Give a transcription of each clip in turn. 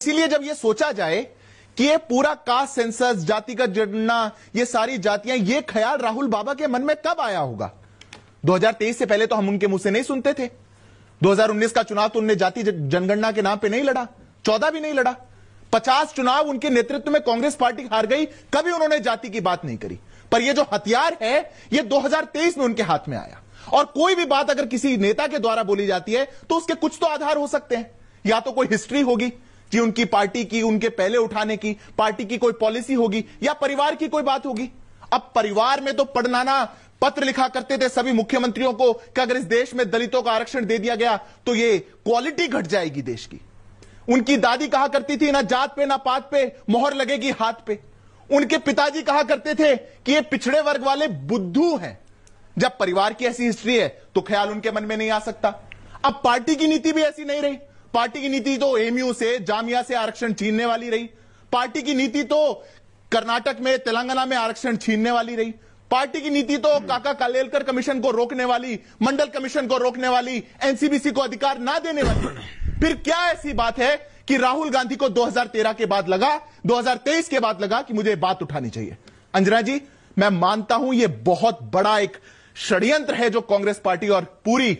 इसीलिए जब यह सोचा जाए कि ये पूरा कास्ट सेंसस, जातिगत जनगणना, ये सारी जातियां, ये ख्याल राहुल बाबा के मन में कब आया होगा? 2023 से पहले तो हम उनके मुंह से नहीं सुनते थे। 2019 का चुनाव तो उन्होंने जाति जनगणना के नाम पे नहीं लड़ा, 14 भी नहीं लड़ा। 50 चुनाव उनके नेतृत्व में कांग्रेस पार्टी हार गई, कभी उन्होंने जाति की बात नहीं करी। पर ये जो हथियार है ये 2023 में उनके हाथ में आया। और कोई भी बात अगर किसी नेता के द्वारा बोली जाती है तो उसके कुछ तो आधार हो सकते हैं। या तो कोई हिस्ट्री होगी कि उनकी पार्टी की, उनके पहले उठाने की, पार्टी की कोई पॉलिसी होगी, या परिवार की कोई बात होगी। अब परिवार में तो पढ़नाना पत्र लिखा करते थे सभी मुख्यमंत्रियों को कि अगर इस देश में दलितों का आरक्षण दे दिया गया तो ये क्वालिटी घट जाएगी देश की। उनकी दादी कहा करती थी ना जात पे ना पात पे मोहर लगेगी हाथ पे। उनके पिताजी कहा करते थे कि ये पिछड़े वर्ग वाले बुद्धू हैं। जब परिवार की ऐसी हिस्ट्री है तो ख्याल उनके मन में नहीं आ सकता। अब पार्टी की नीति भी ऐसी नहीं रही। पार्टी की नीति तो एमयू से, जामिया से आरक्षण छीनने वाली रही। पार्टी की नीति तो कर्नाटक में, तेलंगाना में आरक्षण छीनने वाली रही। पार्टी की नीति तो काका कालेलकर कमीशन को रोकने वाली, मंडल कमीशन को रोकने वाली, एनसीबीसी को अधिकार ना देने वाली। फिर क्या ऐसी बात है कि राहुल गांधी को 2013 के बाद लगा, 2023 के बाद लगा कि मुझे बात उठानी चाहिए? अंजना जी, मैं मानता हूं यह बहुत बड़ा एक षड्यंत्र है जो कांग्रेस पार्टी और पूरी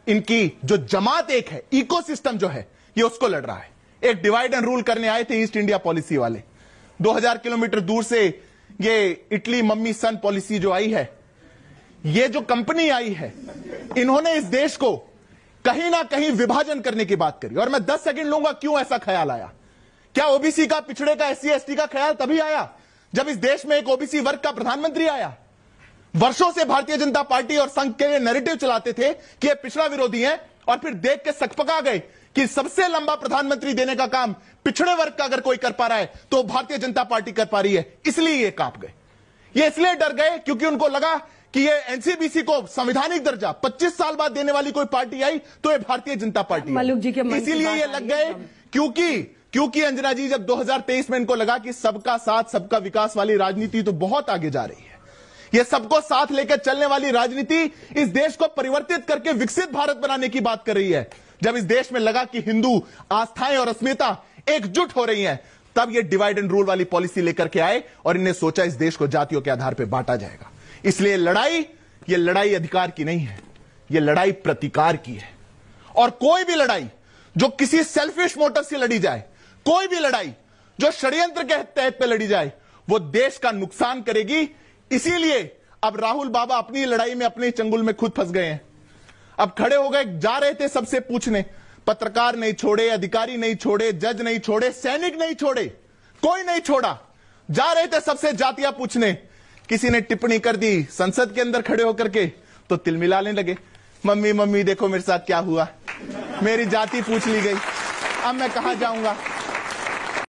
इनकी जो जमात एक है, इकोसिस्टम जो है, ये उसको लड़ रहा है। एक डिवाइड एंड रूल करने आए थे ईस्ट इंडिया पॉलिसी वाले। 2000 किलोमीटर दूर से ये इटली मम्मी सन पॉलिसी जो आई है, ये जो कंपनी आई है, इन्होंने इस देश को कहीं ना कहीं विभाजन करने की बात करी। और मैं 10 सेकंड लूंगा क्यों ऐसा ख्याल आया। क्या ओबीसी का, पिछड़े का, एससी एसटी का ख्याल तभी आया जब इस देश में एक ओबीसी वर्ग का प्रधानमंत्री आया। वर्षों से भारतीय जनता पार्टी और संघ के नैरेटिव चलाते थे कि ये पिछड़ा विरोधी हैं, और फिर देख के सकपका गए कि सबसे लंबा प्रधानमंत्री देने का काम पिछड़े वर्ग का अगर कोई कर पा रहा है तो भारतीय जनता पार्टी कर पा रही है। इसलिए ये कांप गए। ये इसलिए डर गए क्योंकि उनको लगा कि ये एनसीबीसी को संवैधानिक दर्जा 25 साल बाद देने वाली कोई पार्टी आई तो ये भारतीय जनता पार्टी है। इसीलिए ये लग गए क्योंकि अंजना जी, जब 2023 में इनको लगा कि सबका साथ सबका विकास वाली राजनीति तो बहुत आगे जा रही है, ये सबको साथ लेकर चलने वाली राजनीति इस देश को परिवर्तित करके विकसित भारत बनाने की बात कर रही है। जब इस देश में लगा कि हिंदू आस्थाएं और अस्मिता एकजुट हो रही हैं, तब ये डिवाइड एंड रूल वाली पॉलिसी लेकर के आए और इन्हें सोचा इस देश को जातियों के आधार पर बांटा जाएगा। इसलिए ये लड़ाई अधिकार की नहीं है, ये लड़ाई प्रतिकार की है। और कोई भी लड़ाई जो किसी सेल्फिश मोटिव से लड़ी जाए, कोई भी लड़ाई जो षड्यंत्र के तहत पे लड़ी जाए, वो देश का नुकसान करेगी। इसीलिए अब राहुल बाबा अपनी लड़ाई में अपने चंगुल में खुद फंस गए हैं। अब खड़े हो गए, जा रहे थे सबसे पूछने, पत्रकार नहीं छोड़े, अधिकारी नहीं छोड़े, जज नहीं छोड़े, सैनिक नहीं छोड़े, कोई नहीं छोड़ा। जा रहे थे सबसे जातियां पूछने। किसी ने टिप्पणी कर दी संसद के अंदर खड़े होकर के तो तिलमिलाने लगे, मम्मी मम्मी देखो मेरे साथ क्या हुआ, मेरी जाति पूछ ली गई, अब मैं कहां जाऊंगा।